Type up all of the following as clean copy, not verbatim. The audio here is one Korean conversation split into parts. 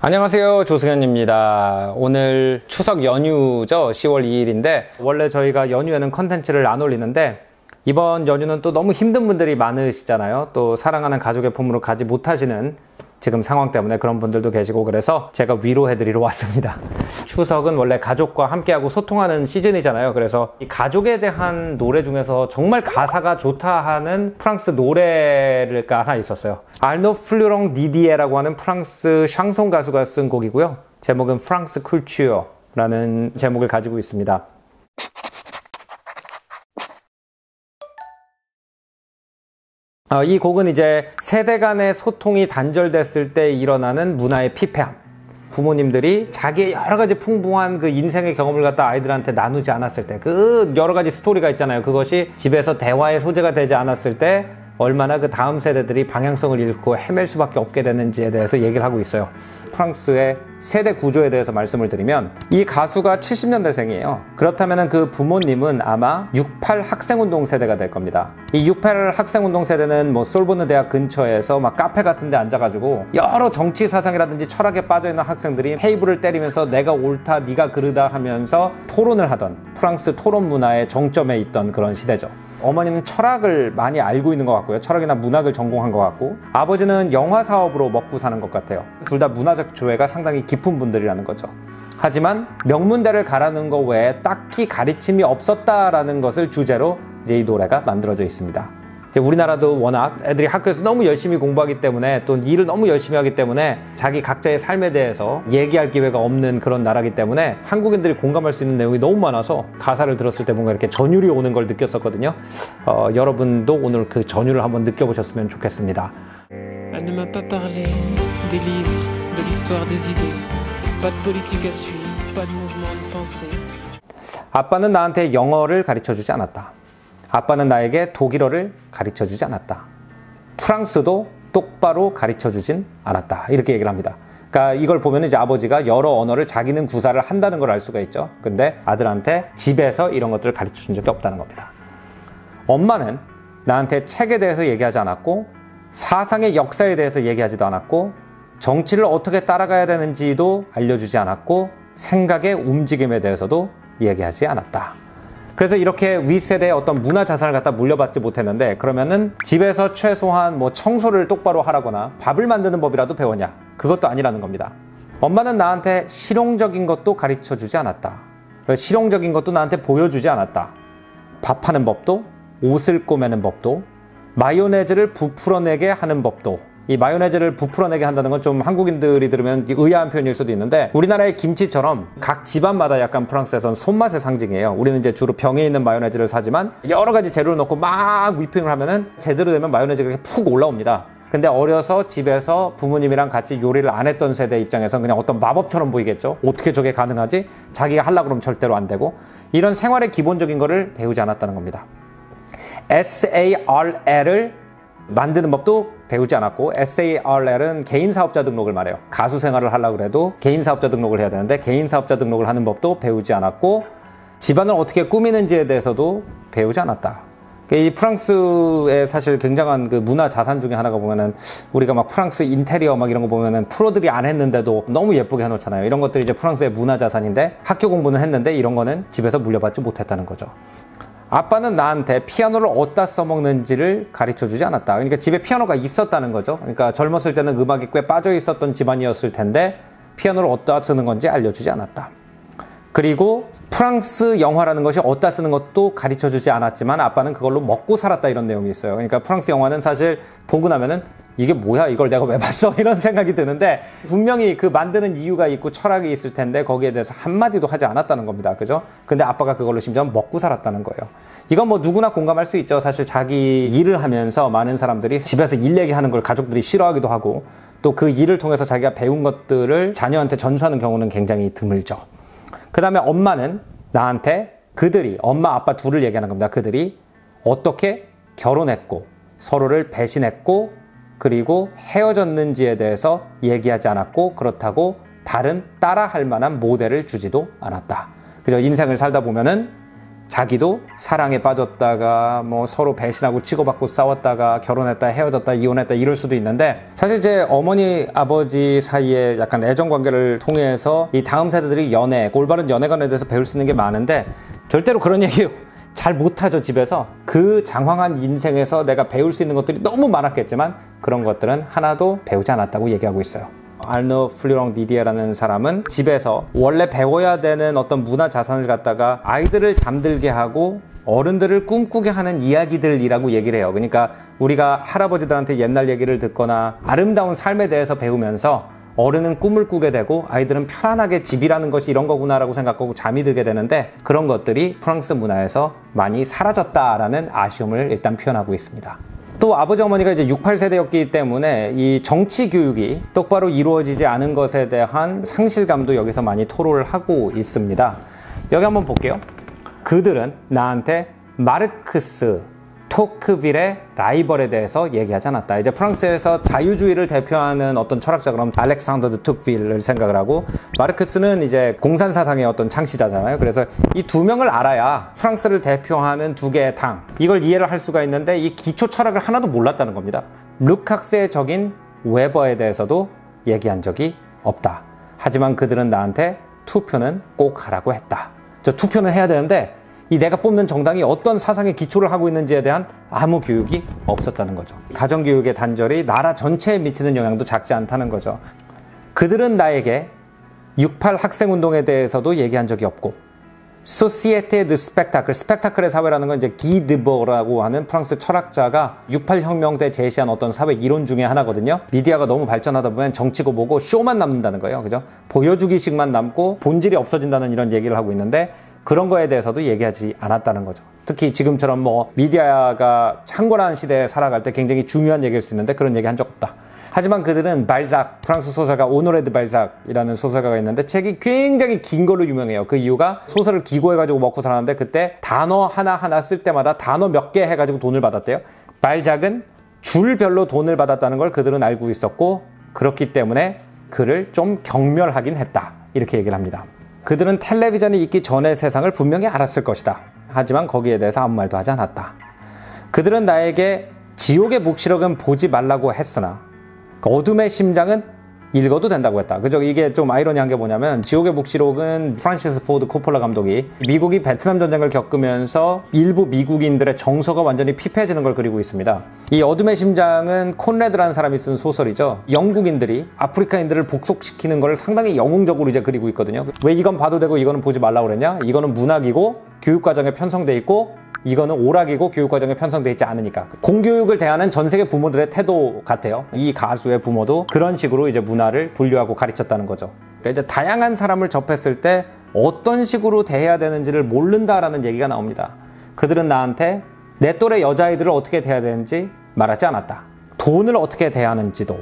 안녕하세요, 조승현입니다. 오늘 추석 연휴죠. 10월 2일인데 원래 저희가 연휴에는 컨텐츠를 안 올리는데 이번 연휴는 또 너무 힘든 분들이 많으시잖아요. 또 사랑하는 가족의 품으로 가지 못하시는 지금 상황 때문에 그런 분들도 계시고, 그래서 제가 위로해드리러 왔습니다. 추석은 원래 가족과 함께하고 소통하는 시즌이잖아요. 그래서 이 가족에 대한 노래 중에서 정말 가사가 좋다 하는 프랑스 노래가 하나 있었어요. 알노 플루랑 디디에라고 하는 프랑스 샹송 가수가 쓴 곡이고요. 제목은 프랑스 쿨투어라는 제목을 가지고 있습니다. 이 곡은 이제 세대 간의 소통이 단절됐을 때 일어나는 문화의 피폐함, 부모님들이 자기의 여러 가지 풍부한 그 인생의 경험을 갖다 아이들한테 나누지 않았을 때, 그 여러 가지 스토리가 있잖아요. 그것이 집에서 대화의 소재가 되지 않았을 때 얼마나 그 다음 세대들이 방향성을 잃고 헤맬 수밖에 없게 되는지에 대해서 얘기를 하고 있어요. 프랑스의 세대 구조에 대해서 말씀을 드리면, 이 가수가 70년대생이에요. 그렇다면 그 부모님은 아마 68 학생운동 세대가 될 겁니다. 이 68 학생운동 세대는 뭐 솔보느 대학 근처에서 막 카페 같은 데 앉아가지고 여러 정치 사상이라든지 철학에 빠져있는 학생들이 테이블을 때리면서 내가 옳다 네가 그르다 하면서 토론을 하던 프랑스 토론 문화의 정점에 있던 그런 시대죠. 어머니는 철학을 많이 알고 있는 것 같고요. 철학이나 문학을 전공한 것 같고, 아버지는 영화 사업으로 먹고 사는 것 같아요. 둘 다 문화적 조예가 상당히 깊은 분들이라는 거죠. 하지만 명문대를 가라는 거 외에 딱히 가르침이 없었다라는 것을 주제로 이제 이 노래가 만들어져 있습니다. 우리나라도 워낙 애들이 학교에서 너무 열심히 공부하기 때문에, 또 일을 너무 열심히 하기 때문에 자기 각자의 삶에 대해서 얘기할 기회가 없는 그런 나라기 때문에 한국인들이 공감할 수 있는 내용이 너무 많아서 가사를 들었을 때 뭔가 이렇게 전율이 오는 걸 느꼈었거든요. 여러분도 오늘 그 전율을 한번 느껴보셨으면 좋겠습니다. Elle ne m'a pas parlé des livres, de l'histoire des idées, pas de politique à suivre, pas de mouvement de pensée. 아빠는 나한테 영어를 가르쳐주지 않았다. 아빠는 나에게 독일어를 가르쳐주지 않았다. 프랑스도 똑바로 가르쳐주진 않았다. 이렇게 얘기를 합니다. 그러니까 이걸 보면 이제 아버지가 여러 언어를 자기는 구사를 한다는 걸 알 수가 있죠. 근데 아들한테 집에서 이런 것들을 가르쳐준 적이 없다는 겁니다. 엄마는 나한테 책에 대해서 얘기하지 않았고, 사상의 역사에 대해서 얘기하지도 않았고, 정치를 어떻게 따라가야 되는지도 알려주지 않았고, 생각의 움직임에 대해서도 얘기하지 않았다. 그래서 이렇게 윗세대의 어떤 문화 자산을 갖다 물려받지 못했는데, 그러면은 집에서 최소한 뭐 청소를 똑바로 하라거나 밥을 만드는 법이라도 배웠냐? 그것도 아니라는 겁니다. 엄마는 나한테 실용적인 것도 가르쳐 주지 않았다. 실용적인 것도 나한테 보여주지 않았다. 밥하는 법도, 옷을 꼬매는 법도, 마요네즈를 부풀어내게 하는 법도. 이 마요네즈를 부풀어내게 한다는 건 좀 한국인들이 들으면 의아한 표현일 수도 있는데, 우리나라의 김치처럼 각 집안마다 약간 프랑스에선 손맛의 상징이에요. 우리는 이제 주로 병에 있는 마요네즈를 사지만 여러 가지 재료를 넣고 막 위핑을 하면은 제대로 되면 마요네즈가 이렇게 푹 올라옵니다. 근데 어려서 집에서 부모님이랑 같이 요리를 안 했던 세대 입장에서는 그냥 어떤 마법처럼 보이겠죠. 어떻게 저게 가능하지? 자기가 하려고 그러면 절대로 안 되고, 이런 생활의 기본적인 거를 배우지 않았다는 겁니다. SARL을 만드는 법도 배우지 않았고, SARL은 개인 사업자 등록을 말해요. 가수 생활을 하려고 해도 개인 사업자 등록을 해야 되는데 개인 사업자 등록을 하는 법도 배우지 않았고, 집안을 어떻게 꾸미는지에 대해서도 배우지 않았다. 이 프랑스의 사실 굉장한 그 문화 자산 중에 하나가 보면은, 우리가 막 프랑스 인테리어 막 이런 거 보면은 프로들이 안 했는데도 너무 예쁘게 해놓잖아요. 이런 것들이 이제 프랑스의 문화 자산인데, 학교 공부는 했는데 이런 거는 집에서 물려받지 못했다는 거죠. 아빠는 나한테 피아노를 어디다 써먹는지를 가르쳐주지 않았다. 그러니까 집에 피아노가 있었다는 거죠. 그러니까 젊었을 때는 음악에 꽤 빠져 있었던 집안이었을 텐데 피아노를 어디다 쓰는 건지 알려주지 않았다. 그리고 프랑스 영화라는 것이 어디다 쓰는 것도 가르쳐주지 않았지만 아빠는 그걸로 먹고 살았다, 이런 내용이 있어요. 그러니까 프랑스 영화는 사실 보고 나면은 이게 뭐야, 이걸 내가 왜 봤어, 이런 생각이 드는데, 분명히 그 만드는 이유가 있고 철학이 있을 텐데 거기에 대해서 한마디도 하지 않았다는 겁니다. 그죠? 근데 아빠가 그걸로 심지어 먹고 살았다는 거예요. 이건 뭐 누구나 공감할 수 있죠. 사실 자기 일을 하면서 많은 사람들이 집에서 일 얘기하는 걸 가족들이 싫어하기도 하고, 또 그 일을 통해서 자기가 배운 것들을 자녀한테 전수하는 경우는 굉장히 드물죠. 그 다음에 엄마는 나한테 그들이, 엄마 아빠 둘을 얘기하는 겁니다. 그들이 어떻게 결혼했고 서로를 배신했고 그리고 헤어졌는지에 대해서 얘기하지 않았고, 그렇다고 다른 따라할 만한 모델을 주지도 않았다. 그죠? 인생을 살다 보면은 자기도 사랑에 빠졌다가 뭐 서로 배신하고 치고받고 싸웠다가 결혼했다 헤어졌다 이혼했다 이럴 수도 있는데, 사실 제 어머니 아버지 사이에 약간 애정 관계를 통해서 이 다음 세대들이 연애, 올바른 연애관에 대해서 배울 수 있는 게 많은데 절대로 그런 얘기 잘 못하죠. 집에서 그 장황한 인생에서 내가 배울 수 있는 것들이 너무 많았겠지만 그런 것들은 하나도 배우지 않았다고 얘기하고 있어요. 알노 플류랑 디디에라는 사람은 집에서 원래 배워야 되는 어떤 문화 자산을 갖다가 아이들을 잠들게 하고 어른들을 꿈꾸게 하는 이야기들이라고 얘기를 해요. 그러니까 우리가 할아버지들한테 옛날 얘기를 듣거나 아름다운 삶에 대해서 배우면서 어른은 꿈을 꾸게 되고 아이들은 편안하게 집이라는 것이 이런 거구나라고 생각하고 잠이 들게 되는데, 그런 것들이 프랑스 문화에서 많이 사라졌다라는 아쉬움을 일단 표현하고 있습니다. 또 아버지 어머니가 이제 68세대였기 때문에 이 정치 교육이 똑바로 이루어지지 않은 것에 대한 상실감도 여기서 많이 토로를 하고 있습니다. 여기 한번 볼게요. 그들은 나한테 마르크스, 토크빌의 라이벌에 대해서 얘기하지 않았다. 이제 프랑스에서 자유주의를 대표하는 어떤 철학자, 그럼 알렉산더 드 토크빌을 생각을 하고, 마르크스는 이제 공산사상의 어떤 창시자잖아요. 그래서 이 두 명을 알아야 프랑스를 대표하는 두 개의 당, 이걸 이해를 할 수가 있는데 이 기초 철학을 하나도 몰랐다는 겁니다. 루칵스의 적인 웨버에 대해서도 얘기한 적이 없다. 하지만 그들은 나한테 투표는 꼭 하라고 했다. 저 투표는 해야 되는데 이 내가 뽑는 정당이 어떤 사상의 기초를 하고 있는지에 대한 아무 교육이 없었다는 거죠. 가정교육의 단절이 나라 전체에 미치는 영향도 작지 않다는 거죠. 그들은 나에게 68 학생운동에 대해서도 얘기한 적이 없고, 소시에테 드 스펙타클, 스펙타클의 사회라는 건 이제 기 드버라고 하는 프랑스 철학자가 68 혁명 때 제시한 어떤 사회 이론 중에 하나거든요. 미디어가 너무 발전하다 보면 정치고 뭐고 쇼만 남는다는 거예요. 그죠? 보여주기식만 남고 본질이 없어진다는 이런 얘기를 하고 있는데, 그런 거에 대해서도 얘기하지 않았다는 거죠. 특히 지금처럼 뭐 미디어가 창궐한 시대에 살아갈 때 굉장히 중요한 얘기일 수 있는데 그런 얘기 한 적 없다. 하지만 그들은 발작, 프랑스 소설가 오노레 드 발작이라는 소설가가 있는데 책이 굉장히 긴 걸로 유명해요. 그 이유가 소설을 기고해가지고 먹고 살았는데 그때 단어 하나하나 쓸 때마다 단어 몇 개 해가지고 돈을 받았대요. 발작은 줄별로 돈을 받았다는 걸 그들은 알고 있었고, 그렇기 때문에 그를 좀 경멸하긴 했다. 이렇게 얘기를 합니다. 그들은 텔레비전이 있기 전의 세상을 분명히 알았을 것이다. 하지만 거기에 대해서 아무 말도 하지 않았다. 그들은 나에게 지옥의 묵시록은 보지 말라고 했으나 어둠의 심장은 읽어도 된다고 했다. 그죠? 이게 좀 아이러니한 게 뭐냐면, 지옥의 묵시록은 프란시스 포드 코폴라 감독이 미국이 베트남 전쟁을 겪으면서 일부 미국인들의 정서가 완전히 피폐해지는 걸 그리고 있습니다. 이 어둠의 심장은 콘레드라는 사람이 쓴 소설이죠. 영국인들이 아프리카인들을 복속시키는 걸 상당히 영웅적으로 이제 그리고 있거든요. 왜 이건 봐도 되고 이거는 보지 말라고 그랬냐? 이거는 문학이고 교육과정에 편성돼 있고 이거는 오락이고 교육과정에 편성되어 있지 않으니까. 공교육을 대하는 전 세계 부모들의 태도 같아요. 이 가수의 부모도 그런 식으로 이제 문화를 분류하고 가르쳤다는 거죠. 그러니까 이제 다양한 사람을 접했을 때 어떤 식으로 대해야 되는지를 모른다라는 얘기가 나옵니다. 그들은 나한테 내 또래 여자아이들을 어떻게 대해야 되는지 말하지 않았다. 돈을 어떻게 대하는지도,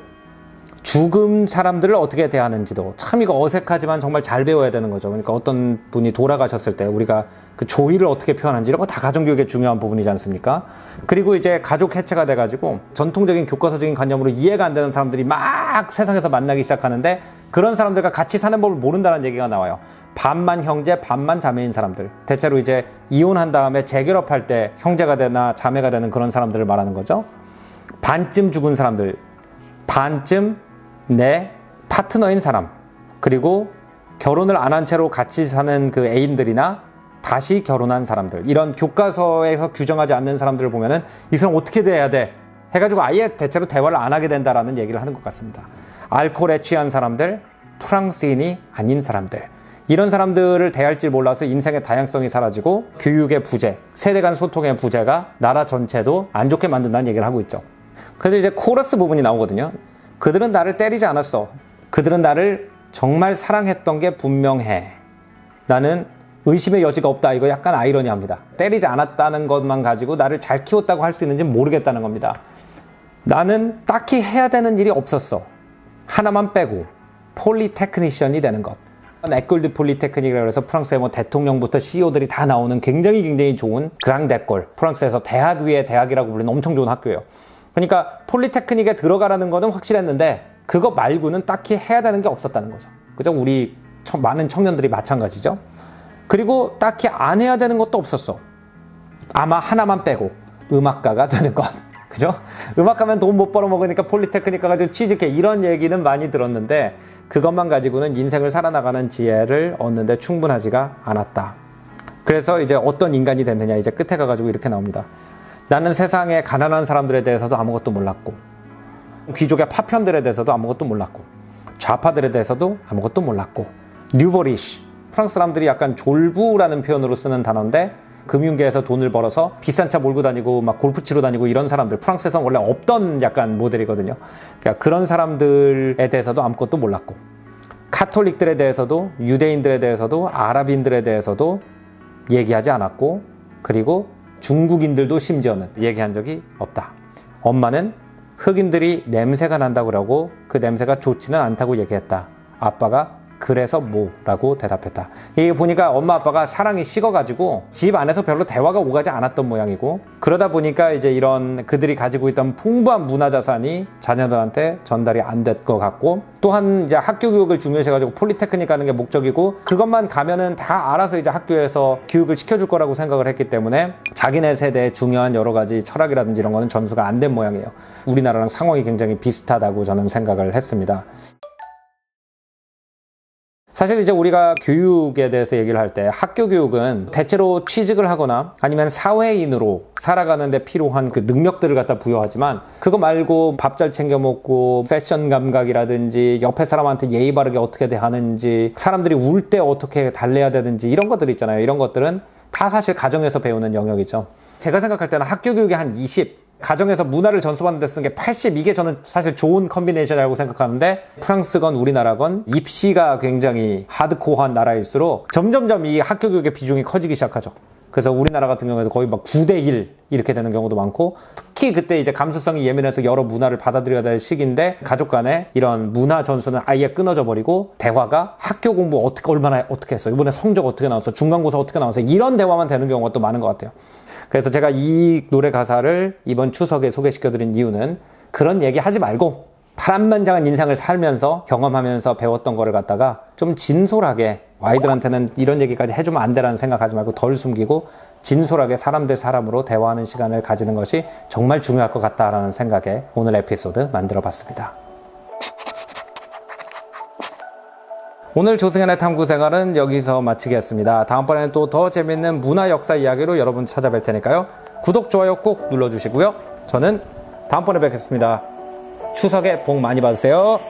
죽은 사람들을 어떻게 대하는지도, 참 이거 어색하지만 정말 잘 배워야 되는 거죠. 그러니까 어떤 분이 돌아가셨을 때 우리가 그 조의를 어떻게 표현하는지 이런 거 다 가정교육의 중요한 부분이지 않습니까? 그리고 이제 가족 해체가 돼가지고 전통적인 교과서적인 관념으로 이해가 안 되는 사람들이 막 세상에서 만나기 시작하는데, 그런 사람들과 같이 사는 법을 모른다는 얘기가 나와요. 반만 형제 반만 자매인 사람들, 대체로 이제 이혼한 다음에 재결합할 때 형제가 되나 자매가 되는 그런 사람들을 말하는 거죠. 반쯤 죽은 사람들, 반쯤 내 파트너인 사람, 그리고 결혼을 안 한 채로 같이 사는 그 애인들이나 다시 결혼한 사람들, 이런 교과서에서 규정하지 않는 사람들을 보면은 이 사람 어떻게 돼야 돼? 해가지고 아예 대체로 대화를 안 하게 된다라는 얘기를 하는 것 같습니다. 알코올에 취한 사람들, 프랑스인이 아닌 사람들, 이런 사람들을 대할 줄 몰라서 인생의 다양성이 사라지고 교육의 부재, 세대 간 소통의 부재가 나라 전체도 안 좋게 만든다는 얘기를 하고 있죠. 그래서 이제 코러스 부분이 나오거든요. 그들은 나를 때리지 않았어. 그들은 나를 정말 사랑했던 게 분명해. 나는 의심의 여지가 없다. 이거 약간 아이러니합니다. 때리지 않았다는 것만 가지고 나를 잘 키웠다고 할 수 있는지 모르겠다는 겁니다. 나는 딱히 해야 되는 일이 없었어. 하나만 빼고 폴리테크니션이 되는 것. 에콜드 폴리테크닉이라고 해서 프랑스의 뭐 대통령부터 CEO들이 다 나오는 굉장히 좋은 그랑데콜, 프랑스에서 대학 위에 대학이라고 불리는 엄청 좋은 학교예요. 그러니까 폴리테크닉에 들어가라는 거는 확실했는데 그거 말고는 딱히 해야 되는 게 없었다는 거죠. 그죠? 우리 많은 청년들이 마찬가지죠. 그리고 딱히 안 해야 되는 것도 없었어. 아마 하나만 빼고 음악가가 되는 것. 그죠? 음악하면 돈 못 벌어먹으니까 폴리테크닉 가가지고 취직해, 이런 얘기는 많이 들었는데 그것만 가지고는 인생을 살아나가는 지혜를 얻는데 충분하지가 않았다. 그래서 이제 어떤 인간이 됐느냐, 이제 끝에 가가지고 이렇게 나옵니다. 나는 세상의 가난한 사람들에 대해서도 아무것도 몰랐고, 귀족의 파편들에 대해서도 아무것도 몰랐고, 좌파들에 대해서도 아무것도 몰랐고, 뉴보리쉬, 프랑스 사람들이 약간 졸부라는 표현으로 쓰는 단어인데, 금융계에서 돈을 벌어서 비싼 차 몰고 다니고 막 골프 치러 다니고 이런 사람들, 프랑스에서는 원래 없던 약간 모델이거든요. 그러니까 그런 사람들에 대해서도 아무것도 몰랐고, 카톨릭들에 대해서도, 유대인들에 대해서도, 아랍인들에 대해서도 얘기하지 않았고, 그리고 중국인들도 심지어는 얘기한 적이 없다. 엄마는 흑인들이 냄새가 난다고 그러고 그 냄새가 좋지는 않다고 얘기했다. 아빠가 그래서 뭐라고 대답했다. 이게 보니까 엄마 아빠가 사랑이 식어가지고 집 안에서 별로 대화가 오가지 않았던 모양이고, 그러다 보니까 이제 이런 그들이 가지고 있던 풍부한 문화 자산이 자녀들한테 전달이 안 될 것 같고, 또한 이제 학교 교육을 중요시해가지고 폴리테크닉 가는 게 목적이고, 그것만 가면은 다 알아서 이제 학교에서 교육을 시켜줄 거라고 생각을 했기 때문에 자기네 세대의 중요한 여러 가지 철학이라든지 이런 거는 전수가 안 된 모양이에요. 우리나라랑 상황이 굉장히 비슷하다고 저는 생각을 했습니다. 사실 이제 우리가 교육에 대해서 얘기를 할 때 학교 교육은 대체로 취직을 하거나 아니면 사회인으로 살아가는 데 필요한 그 능력들을 갖다 부여하지만, 그거 말고 밥 잘 챙겨 먹고 패션 감각이라든지 옆에 사람한테 예의 바르게 어떻게 대하는지, 사람들이 울 때 어떻게 달래야 되는지, 이런 것들 있잖아요. 이런 것들은 다 사실 가정에서 배우는 영역이죠. 제가 생각할 때는 학교 교육의 한 20, 가정에서 문화를 전수받는 데 쓰는 게 80, 이게 저는 사실 좋은 컨비네이션이라고 생각하는데, 프랑스건 우리나라건 입시가 굉장히 하드코어한 나라일수록 점점점 이 학교 교육의 비중이 커지기 시작하죠. 그래서 우리나라 같은 경우에도 거의 막 9대1 이렇게 되는 경우도 많고, 특히 그때 이제 감수성이 예민해서 여러 문화를 받아들여야 될 시기인데 가족 간에 이런 문화 전수는 아예 끊어져 버리고, 대화가 학교 공부 얼마나 어떻게 했어, 이번에 성적 어떻게 나왔어, 중간고사 어떻게 나왔어, 이런 대화만 되는 경우가 또 많은 것 같아요. 그래서 제가 이 노래 가사를 이번 추석에 소개시켜드린 이유는, 그런 얘기 하지 말고 파란만장한 인생을 살면서 경험하면서 배웠던 거를 갖다가 좀 진솔하게, 아이들한테는 이런 얘기까지 해주면 안 되라는 생각하지 말고 덜 숨기고 진솔하게 사람 대 사람으로 대화하는 시간을 가지는 것이 정말 중요할 것 같다라는 생각에 오늘 에피소드 만들어 봤습니다. 오늘 조승현의 탐구생활은 여기서 마치겠습니다. 다음번에는 또 더 재밌는 문화 역사 이야기로 여러분 찾아뵐 테니까요. 구독, 좋아요 꼭 눌러주시고요. 저는 다음번에 뵙겠습니다. 추석에 복 많이 받으세요.